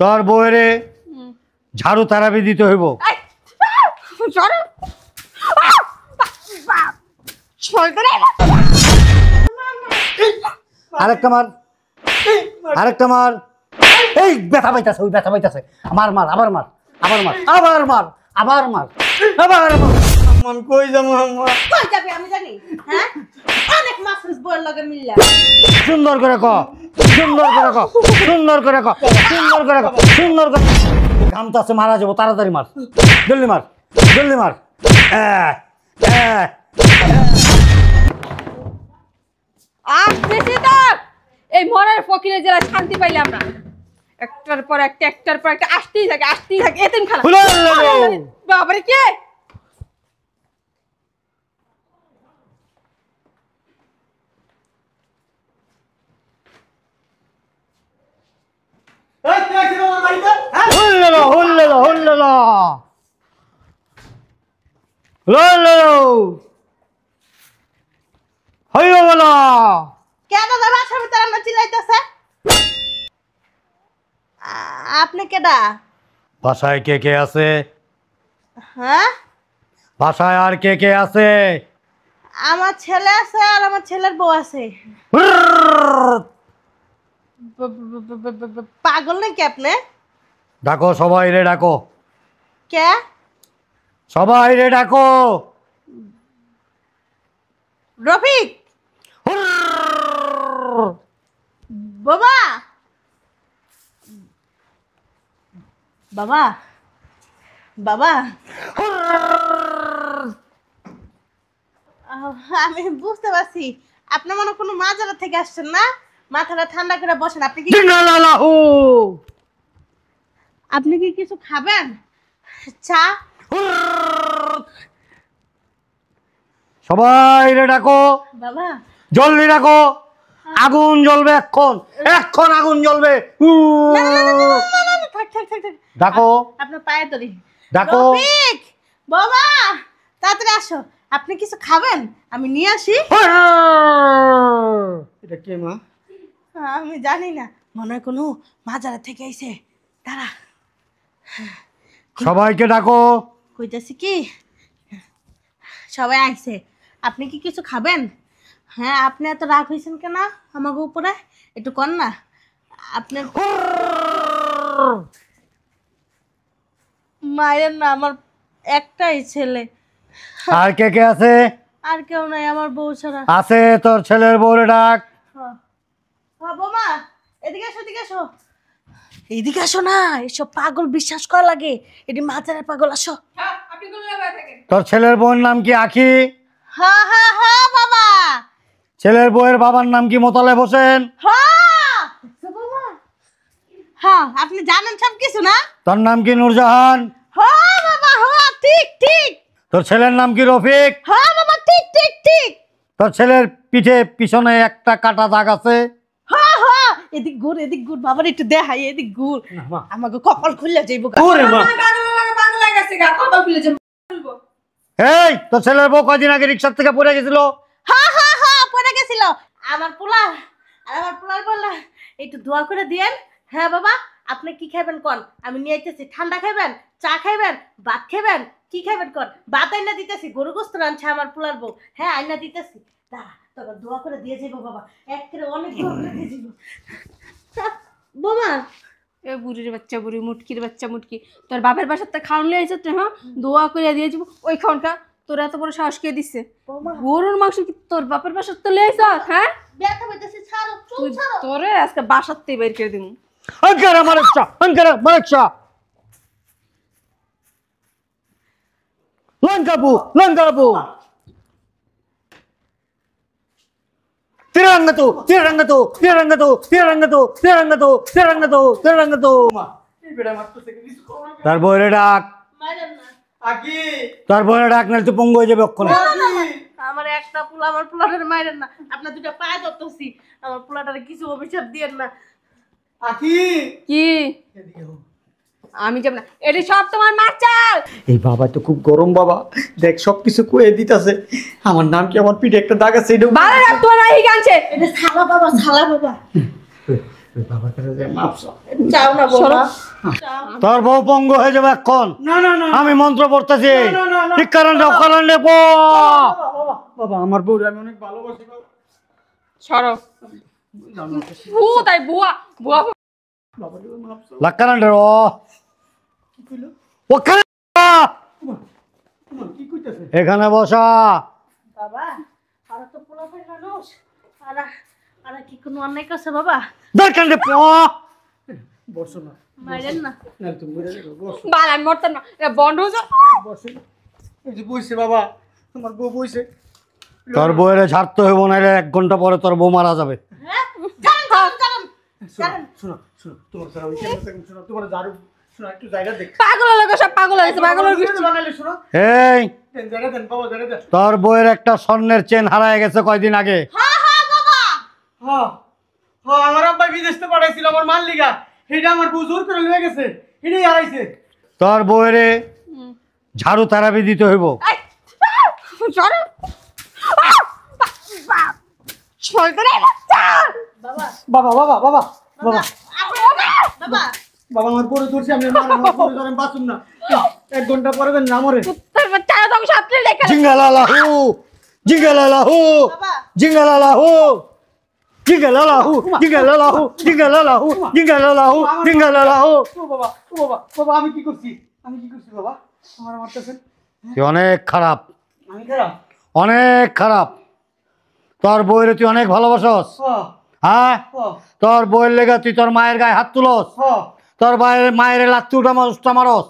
তোর বউরে ঝাড়ু তারাবি দিতে হইব। আরেকটা মার, আরেকটা মার। এই ব্যথা পাইতাছে, ওই ব্যথা পাইতাছে। মার মার, আবার মার, আবার মার, আবার মার, আবার মার, আবার মার। আমি কই যাবো? কই যাবি আমি জানি। হ্যাঁ, অনেক মাসুস বল লাগে মিল্লা। সুন্দর করে ক, সুন্দর করে ক, সুন্দর করে ক, সুন্দর করে ক, সুন্দর করে। ঘামতাছে, মারা যাবো, তাড়াতাড়ি মার, জলদি মার, জলদি মার। আর বেশি দাও। এই মরার ফকিরের জেলা শান্তি পাইলাম না। একটার পর একটা, একটার পর একটা আসতেই থাকে, আসতেই থাকে। এতিম খালা বাবারে কে? আপনি কেডা? বাসায় কে কে আছে? হ্যাঁ, বাসায় আর কে কে আছে? আমার ছেলে আছে আর আমার ছেলের বউ আছে। পাগল নাকি আপনি? ডাকো সবাই রে, ডাকো কে? সবাই রে, ডাকো। রফিক বাবা, বাবা, বাবা, আমি বুঝতে পারছি আপনি মনে কোনো মাজারা থেকে আসছেন না। মাথাটা ঠান্ডা করে বসেন। আপনি কি আপনি কি কিছু খাবেন? চা? সবাই রে ডাকো, বাবা জলদি ডাকো। আগুন জ্বলবে এখন, এখন আগুন জ্বলবে। থাক থাক থাক থাক, ডাকো, আপনার পায়ে ধরি। ডাকো। রফিক বাবা, তাড়াতাড়ি আসো। আপনি কিছু খাবেন? আমি নিয়ে আসি। এটা কে মা? আমি জানি না, মনে হয় কোনো মাজারা থেকে আইছে। দাঁড়া, সবাইকে ডাকো। কইতাছি কি, সবাই আইছে। আপনি কি কিছু খাবেন? হ্যাঁ, আপনি এত রাগ হয়েছেন কেন আমাকে উপরে? একটু কর না। আপনার মায়ের না, আমার একটাই ছেলে। আর কে কে আছে? আর কেউ নাই, আমার বউ ছাড়া। আছে, তোর ছেলের বউরে ডাক। হ্যাঁ বৌমা, এদিকে আসো, এদিকে আসো, এদিকে আসো না। এসব পাগল বিশ্বাস করা লাগে, এটি মাজারের পাগল। আসো। তোর ছেলের বউয়ের নাম কি? আখি। হ্যাঁ হ্যাঁ হ্যাঁ বাবা। ছেলের বউয়ের বাবার নাম কি? মোতালেব হোসেন। হ্যাঁ, আপনি জানেন সব কিছু না? তোর নাম কি? নূরজাহান। হ্যাঁ বাবা, হ্যাঁ ঠিক ঠিক। তোর ছেলের নাম কি? রফিক। হ্যাঁ বাবা, ঠিক ঠিক ঠিক। তোর ছেলের পিঠে পিছনে একটা কাটা দাগ আছে। হ্যাঁ হ্যাঁ, এদিক ঘুর, এদিক ঘুর, বাবার একটু দেখাই, এদিক ঘুর। আমাকে কপাল খুললে যাইব। এই, তোর ছেলের বউ কয়দিন আগে রিক্সার থেকে পড়ে গেছিল। হ্যাঁ হ্যাঁ হ্যাঁ, পড়ে গেছিল। আমার পোলা, আর আমার পোলার বললা একটু দোয়া করে দিয়েন। হ্যাঁ বাবা, আপনি কি খাবেন কোন? আমি নিয়ে আইতেছি। ঠান্ডা খাবেন, চা খাবেন, ভাত খাবেন? কি খাবেন কোন? ভাত আইনা দিতেছি, গরু গোস্ত রাঁধছে আমার পোলার বউ। হ্যাঁ, আইনা দিতেছি। দাঁড়া, তোকে দোয়া করে দিয়ে যাবো বাবা। একেবারে অনেক দোয়া করে দিয়ে যাবো বোমা। এ বুড়ির বাচ্চা বুড়ি, মুটকির বাচ্চা মুটকি, তোর বাপের বাসার তো খাওয়ান লিয়ে আইছ। হ্যাঁ, দোয়া করে দিয়ে যাবো। ওই খাওয়ানটা তোর এত বড় সাহস কে দিচ্ছে? গরুর মাংস কি তোর বাপের বাসার তো লিয়ে আইছ? হ্যাঁ, ব্যথা পাইতেছি, ছাড়ো, চুল ছাড়ো। তোরে আজকে বাসাতেই বের করে দিমু। আঙ্কারা মারাচ্ছা, আঙ্কারা মারাচ্ছা। লঙ্কাবু, লঙ্কাবু। তিরঙ্গতু, তিরঙ্গতু, তিরঙ্গতু, তিরঙ্গতু, তিরঙ্গতু, তিরঙ্গতু, তিরঙ্গতু। তার বইরে ডাক, তার বইরে ডাক, নাহলে তুই পঙ্গু হয়ে যাবে অক্ষণে। আমার একটা পোলা, আমার পোলাটার মাইরেন না। আপনার দুটা পায়ে ধরতেছি, আমার পোলাটারে কিছু অভিশাপ দিয়েন না। কি আমি যাব না, এটি সব তোমার মার চাল। এই বাবা তো খুব গরম বাবা, দেখ সবকিছু কয়ে দিতেছে। আমার নাম কি? আমার পিঠে একটা দাগ আছে। এটা বাবা রাখতো না, এই গানছে। এটা ছালা বাবা, ছালা বাবা। বাবার কাছে মাপস চাও না বাবা। তোর বউ পঙ্গু হয়ে যাবে এখন। না না না আমি মন্ত্র পড়তেছি, না, না, না। ঠিক কারণ পো। বাবা বাবা আমার বউ আমি অনেক ভালোবাসি বাবা। সরো তাই বুয়া বুয়া বাবা রে, মাফ করো। লাক্কারান্ডে ও কি কইলো? ওখানে তোমার কি কইতাছে? এখানে বসা। বাবা আর তো পোলা ভাই মানুষ আর আর কি কোনো অন্যায় করছে বাবা? দরকারে পো। বসো না মাইরেন না। না তুমি মরে যাবে বসো বাল আমি মরতাম না এটা বন্ধ হয়ে যা বসো এই যে বইছে বাবা তোমার বউ বইছে তোর বউয়ের ছাড়তে হইব না, 1 ঘন্টা পরে তোর বউ মারা যাবে। হ্যাঁ জানেন জানেন জানেন জানেন। শোনো শোনো তোমার স্যার ওই কেন থাকেন শোনো তোমার জারু শোনো একটু জায়গা দেখ পাগল লাগে সব পাগল হয়েছে পাগল হয়ে গেছে বানাইলে শোনো এই দেন জায়গা দেন বাবা জায়গা দেন তোর বউয়ের একটা স্বর্ণের চেন হারায় গেছে কয়দিন আগে। হ্যাঁ হ্যাঁ বাবা হ্যাঁ হ্যাঁ আমার আব্বা বিদেশে পাঠাইছিল আমার মাল লিগা এটা আমার বউ জোর করে লয়ে গেছে এটাই হারাইছে তোর বউয়ের ঝাড়ু তারাবি দিতে হইব। সরো শয়তানের বাচ্চা বাবা বাবা বাবা বাবা বাবা বাবা বাবা আমার বড় দূরছে আমি আমার বড় ধরে বাঁচুম না 1 ঘন্টা পরে দেন না মরে তোর বাচ্চা তো সাথে লেখা জিঙ্গালালাহু জিঙ্গালালাহু বাবা জিঙ্গালালাহু জিঙ্গালালাহু জিঙ্গালালাহু জিঙ্গালালাহু জিঙ্গালালাহু জিঙ্গালালাহু। ও বাবা ও বাবা বাবা আমি কি করছি বাবা আমার মারতেছেন তুই অনেক খারাপ, আমি খারাপ অনেক খারাপ। তোর বউয়ের তুই অনেক ভালোবাসস, হ্যাঁ হ্যাঁ? হ্যাঁ তোর বউয়ের লেগে তুই তোর মায়ের গায়ে হাত তুলস, হ্যাঁ তোর মায়ের লাত্তি উঠা মারস।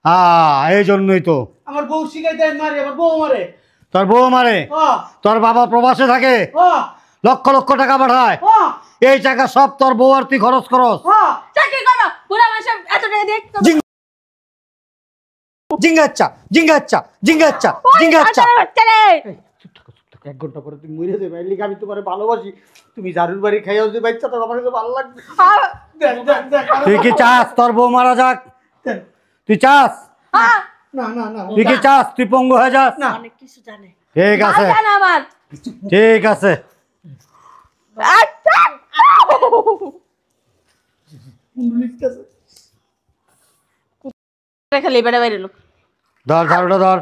হ্যাঁ এই জন্যই তো আমার বউ শিখাই দেয় মারে আমার বউ মারে তোর বউ মারে। হ্যাঁ তোর বাবা প্রবাসে থাকে, হ্যাঁ লক্ষ লক্ষ টাকা পাঠায়, হ্যাঁ এই টাকা সব তোর বউ আর তুই খরচ করস। হ্যাঁ চাকরি করো পুরো মাসে এত টাকা দিয়ে জিঙ্গাচ্চা জিঙ্গাচ্চা জিঙ্গাচ্ছা জিঙ্গাচ্ছা। বাচ্চা রে চুপ থাকো 1 ঘন্টা পরে তুমি মরে যাবে লিখে আমি তোমার ভালোবাসি তুমি জারুর বাড়ি খাইয়াও যে বাচ্চা তো আমার কাছে ভালো লাগবে দেন দেন দেন তুই কি চাস তোর বউ মারা যাক? দেন। তুই চাস? না না না তুই কি চাস তুই পঙ্গু হয়ে যাস? না অনেক কিছু জানে। ঠিক আছে, জানা আমার ঠিক আছে। লিখতেছে খালি বেড়া বাইরে লোক ধর ঝাড়ুটা ধর।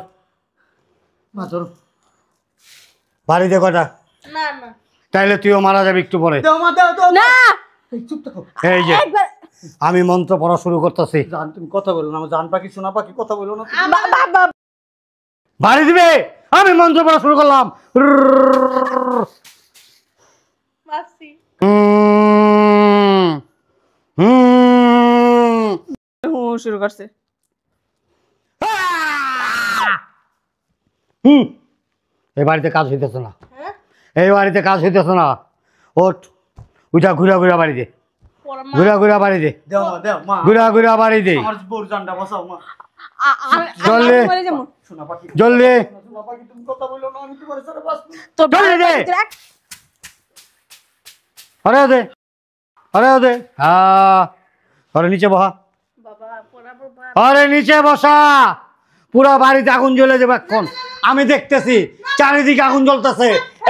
মা ধরো বাড়িতে কটা? না না তাইলে তুইও মারা যাবি একটু পরে। দাও মা দাও দাও না এই চুপ থাকো এই যে একবার আমি মন্ত্র পড়া শুরু করতেছি। জান তুমি কথা বলো না আমার জান পাখি সোনা পাখি কথা বলো না তুমি। বাবা বাড়ি দিবে, আমি মন্ত্র পড়া শুরু করলাম। মাসি হুম, হুম, শুরু করছে হুম। এই বাড়িতে কাজ হইতেছে না, হ্যাঁ এই বাড়িতে কাজ হইতেছে না। ওঠ উঠা ঘুরা ঘুরা বাড়ি দে, পর মা ঘুরা ঘুরা বাড়ি দে, দাও মা দাও মা ঘুরা ঘুরা বাড়ি দে। আমার বউর জানটা বাঁচাও মা জলদি। মরে যাবো সোনা পাখি জলদি সোনা পাখি তুমি কথা বলো না আমি তোমার সাথে বাঁচবো তোর জলদি দে। আরে দে, আরে দে। আরে নিচে বহা, বাবা পড়াবো আরে নিচে বসা। পুরো বাড়িতে আগুন জ্বলে যাবে এখন, আমি দেখতেছি চারিদিকে আগুন জ্বলতেছে।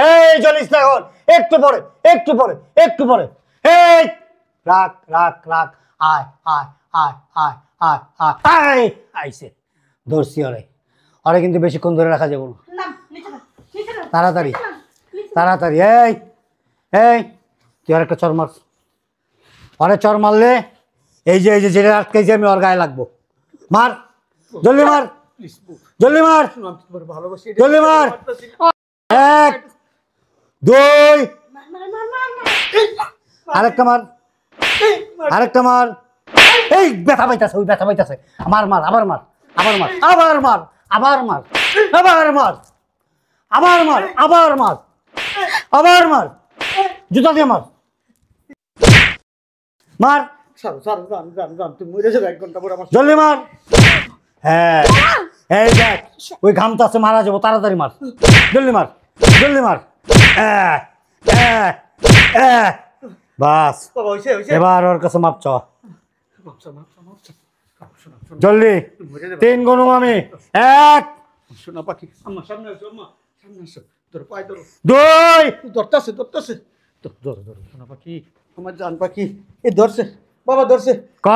এই জ্বলিস না এখন, একটু পরে একটু পরে একটু পরে। এই রাখ রাখ রাখ, আয় আয় আয় আয় আয় আয় আয় আইছে। ধরছি ওরে, ওরে কিন্তু বেশিক্ষণ ধরে রাখা যাবে না। না নিচে না নিচে না তাড়াতাড়ি তাড়াতাড়ি। এই এই তুই আর একটা চর মার, অরে চর মারলে এই যে যেটা আটকাইছি আমি ওর গায়ে লাগবো। মার, জলদি মার, প্লিজ জলদি মার, আমি তোমার ভালোবাসি জলদি মার। পারতাছি না। 1 2 না না না না না আরেকটা মার, আরেকটা মার। এই ব্যথা পাইতাছে, ওই ব্যথা পাইতাছে। মার মার, আবার মার, আবার মার, আবার মার, আবার মার, আবার মার, আবার মার, আবার মার, আবার মার, জুতা দিয়ে মার, মার, ছাড়ো ছাড়ো জান জান জান তুমি মরে যাবে 1 ঘন্টা পরে আমার জলদি মার। হ্যাঁ এই দেখ ওই ঘামতাছে, মারা যাবো, তাড়াতাড়ি মার, জলদি মার, জলদি মার। বাস বাবা হইছে হইছে এবার ওর কাছে মাপ চাওয়া। মাপসা মাপসা মাপসা শোনা শোনা জলদি মরে যাবে 3 গুনুম আমি। 1 শোনা পাখি আম্মা সামনে আসো আম্মা সামনে আসো তোর পায়ে ধরো 2 ধরতাছে ধরতাছে ধরো ধরো ধরো শোনা পাখি আমার জান পাখি এ ধরছে বাবা ধরছে ক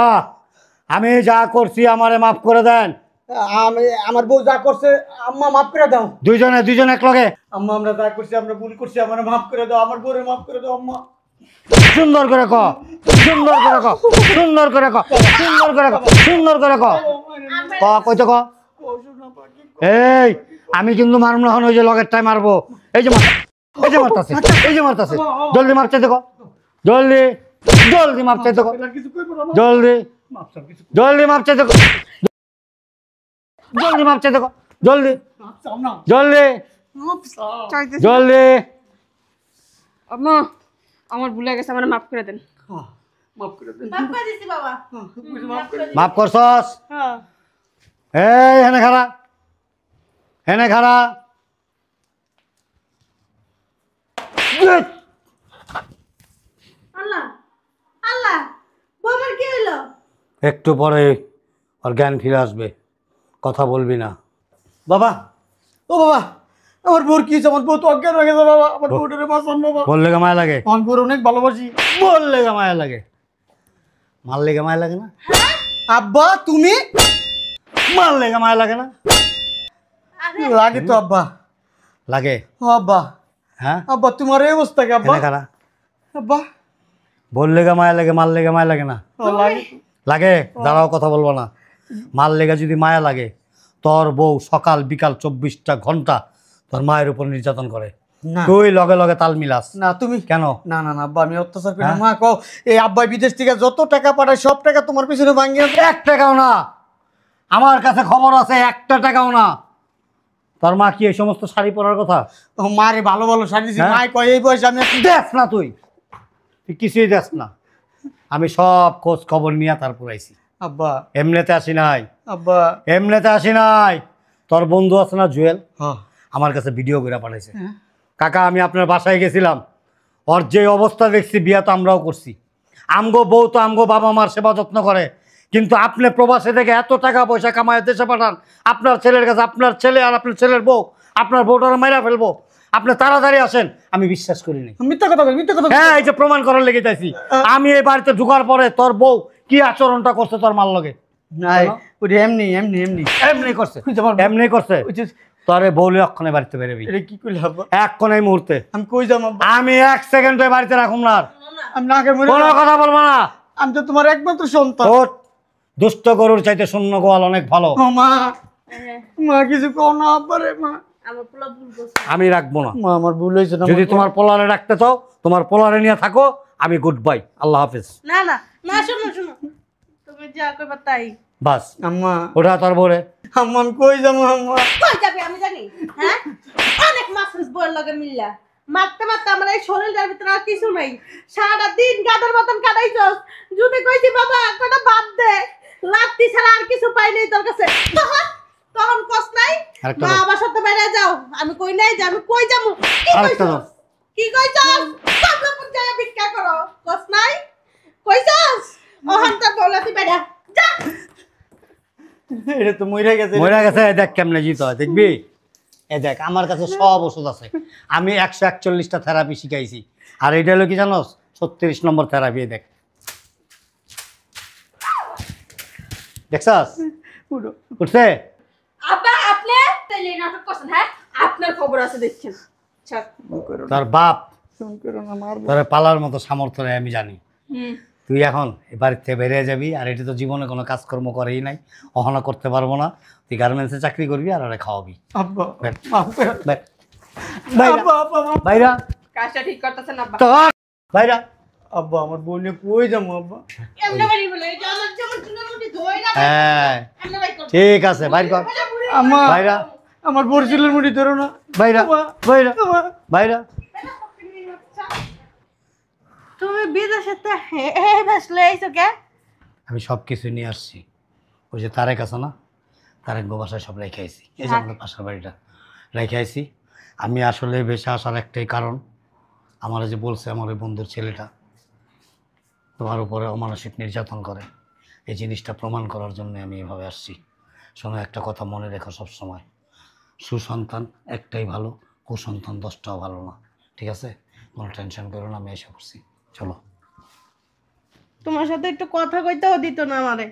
আমি যা করছি আমারে মাফ করে দেন। আমি আমার বউ যা করছে আম্মা মাফ করে দাও। দুইজনে এক লগে আম্মা আমরা যা করছি আমরা ভুল করছি, আমার মাফ করে দাও, আমার বউরে মাফ করে দাও আম্মা। সুন্দর করে ক, সুন্দর করে ক, সুন্দর করে ক, সুন্দর করে ক, সুন্দর করে ক, ক কইতো ক। এই আমি কিন্তু মারব না, ওই যে লগের টাই মারবো। এই যে এই যে মারতাছে, এই যে মারতাছে। জলদি মাপ চাইতে ক, জলদি জলদি মাপ চাইতে ক, জলদি জলদি মাপ চাইতে ক, জলদি মাপ চাইতে ক, জলদি জলদি জলদি। আম্মা আমার ভুলে গেছে, আমার মাফ করে দেন। মাফ করে দেন। মাফ করে দিছি বাবা। মাফ করছস? হ্যাঁ। এই হেনে খারা, হেনে খারা। আল্লাহ আল্লাহ, বাবার কি হইলো? একটু পরে ওর জ্ঞান ফিরে আসবে, কথা বলবি না। বাবা, ও বাবা, আমার বউর কি হয়েছে? আমার বউ তো অজ্ঞান হয়ে গেছে বাবা, আমার বউটারে বাঁচান বাবা। বললে গা মায়া লাগে, আমার বউর অনেক ভালোবাসি। বললে গা মায়া লাগে, মারলে গা মায়া লাগে না? আব্বা তুমি? মারলে গা মায়া লাগে না? লাগে তো আব্বা, লাগে। ও আব্বা, হ্যাঁ আব্বা তোমার এই অবস্থা কি আব্বা? হেনে খারা। আব্বা বললে গা মায়া লাগে, মারলে গা মায়া লাগে না? ও লাগে। লাগে, দাঁড়াও, কথা বলবো না। মারলে গা যদি মায়া লাগে, তোর বউ সকাল বিকাল 24টা ঘন্টা তোর মায়ের উপর নির্যাতন করে, না তুই লগে লগে তাল মিলাস না তুমি কেন? না না না আব্বা, আমি অত্যাচার করি না। হ্যাঁ? মা কও এই আব্বা বিদেশ থেকে যত টাকা পাঠায় সব টাকা তোমার পিছনে ভাঙিয়ে দেয়। 1 টাকাও না, আমার কাছে খবর আছে, 1 টাকাও না। তোর মা কি এই সমস্ত শাড়ি পরার কথা? ও মারে ভালো ভালো শাড়ি দিছি, হ্যাঁ? মাই কয় এই বয়সে আমি দেখ না, তুই কিছুই দেখ না। আমি সব খোঁজ খবর নিয়ে তারপর আইছি, আব্বা এমনিতে আসি নাই, আব্বা। এমনিতে আসি নাই। তোর বন্ধু আছে না জুয়েল, হ্যাঁ আমার কাছে ভিডিও করে পাঠাইছে। হ্যাঁ। কাকা আমি আপনার বাসায় গেছিলাম, ওর যে অবস্থা দেখছি, বিয়া তো আমরাও করছি, আমগো বউ তো আমগো বাবা মার সেবা যত্ন করে, কিন্তু আপনি প্রবাসে থেকে এত টাকা পয়সা কামায় দেশে পাঠান আপনার ছেলের কাছে, আপনার ছেলে আর আপনার ছেলের বউ, আপনার বউটার মাইরা ফেলবো, আপনি তাড়াতাড়ি আসেন। আমি বিশ্বাস করিনি। মিথ্যা কথা বল, মিথ্যা কথা বল। হ্যাঁ, এই যে প্রমাণ করার লেগে চাইছি। আমি এই বাড়িতে ঢুকার পরে তোর বউ কি আচরণটা করছে তোর মার লগে? নাই ওটা এমনি এমনি এমনি এমনি করছে, ওই যে আমার এমনি করছে। ওই যে তোরে বউলে অক্ষণে বাড়িতে বেরোবি, এটা কি করলে আব্বা? এক্ষণ এই মুহূর্তে। আমি কই যাম আব্বা? আমি 1 সেকেন্ডে বাড়িতে রাখুম না আর। আমি না আগে মরে কোনো কথা বলবো না। আমি তো তোমার একমাত্র সন্তান। ওর দুষ্ট গরুর চাইতে শূন্য গোয়াল অনেক ভালো। ও মা, মা কিছু কও না আব্বা রে। মা আমার পোলা ভুল করছে। আমি রাখবো না। মা আমার ভুল হয়েছে না। যদি তোমার পোলারে রাখতে চাও, তোমার পোলারে নিয়ে থাকো। আমি গুড বাই, আল্লাহ হাফেজ। না না না, শুনো শুনো, তুমি যা কইবা তাই। বাস আম্মা, ওটা তোর বউরে। আম্মা আমি কই যাবো আম্মা? কই যাবি আমি জানি? হ্যাঁ, অনেক মাসুস বইয়ের লগে মিল্লা মারতে মারতে আমার এই শরীরটার ভিতরে আর কিছু নাই। সারা দিন গাদার মতন কাটাইছস। যদি কইছি বাবা একটা বাদ দে, লাত্তি ছাড়া আর কিছু পাই নাই তোর কাছে, তখন কস নাই আরেকটা মা দাও। আমার সাথে বাইরে যাও। আমি কই নাই যে আমি কই যাবো। কি আরেকটা দাও। কইছস? কি কইছস? পাবলাপুর যায় ভিক্ষা করো, কস নাই? কইছস ওহান তোর বলা তুই বাইরে যা। এটা তো মরে গেছে। মরে গেছে, দেখ কেমনে জিত হয়, দেখবি? এ দেখ, আমার কাছে সব ওষুধ আছে। আমি 141টা থেরাপি শিখাইছি, আর এইটা হলো কি জানোস? 36 নম্বর থেরাপি। দেখ, দেখছাস উঠছে? আব্বা আপনি তাইলে এই নাটক করছেন? হ্যাঁ, আপনার খবর আছে দেখছেন। আচ্ছা তোর বাপ ফোন করো না, মারবো। তোর পালার মতো সামর্থ্য নেই, আমি জানি। হুম, তুই এখন এ বাড়ির থেকে বেরিয়ে যাবি, আর এটা তো জীবনে কোনো কাজকর্ম করেই নাই, অহনা করতে পারবো না। তুই গার্মেন্টসে চাকরি করবি আর ওরা খাওয়াবি। আব্বা বের, মাফ করো। বের, বাইরা, আব্বা আব্বা মাফ। বাইরা, কাজটা ঠিক করতেছেন আব্বা। তোর, বাইরা। আব্বা আমার বোনে কই যাবো আব্বা? এমনে বাড়ি বলে এই যে আমার যেমন চুনামুটি ধই না হ্যাঁ, এমনে বাড়ি কর। ঠিক আছে, বাইর কর। আম্মা বাইরা, আমার বোর চুলের মুড়ি ধরো না। বাইরা, বাইরা, বাইরা। তুমি বিদেশেতে ভাসলে আইছো কে? আমি সব কিছু নিয়ে আসছি। ওই যে তারেক আছে না, তারেক বাসায় সব রেখে আইছি। এই যে আমাদের পাশের বাড়িটা রেখে আইছি। আমি আসলে ভেসে আসার একটাই কারণ, আমার যে বলছে আমার ওই বন্ধুর ছেলেটা তোমার উপরে অমানসিক নির্যাতন করে, এই জিনিসটা প্রমাণ করার জন্য আমি এভাবে আসছি। শোনো, একটা কথা মনে রেখো সবসময়, সুসন্তান একটাই ভালো, কুসন্তান 10টাও ভালো না। ঠিক আছে? কোনো টেনশন করো না, আমি এসে করছি। চলো। তোমার সাথে একটু কথা কইতেও দিত না আমারে।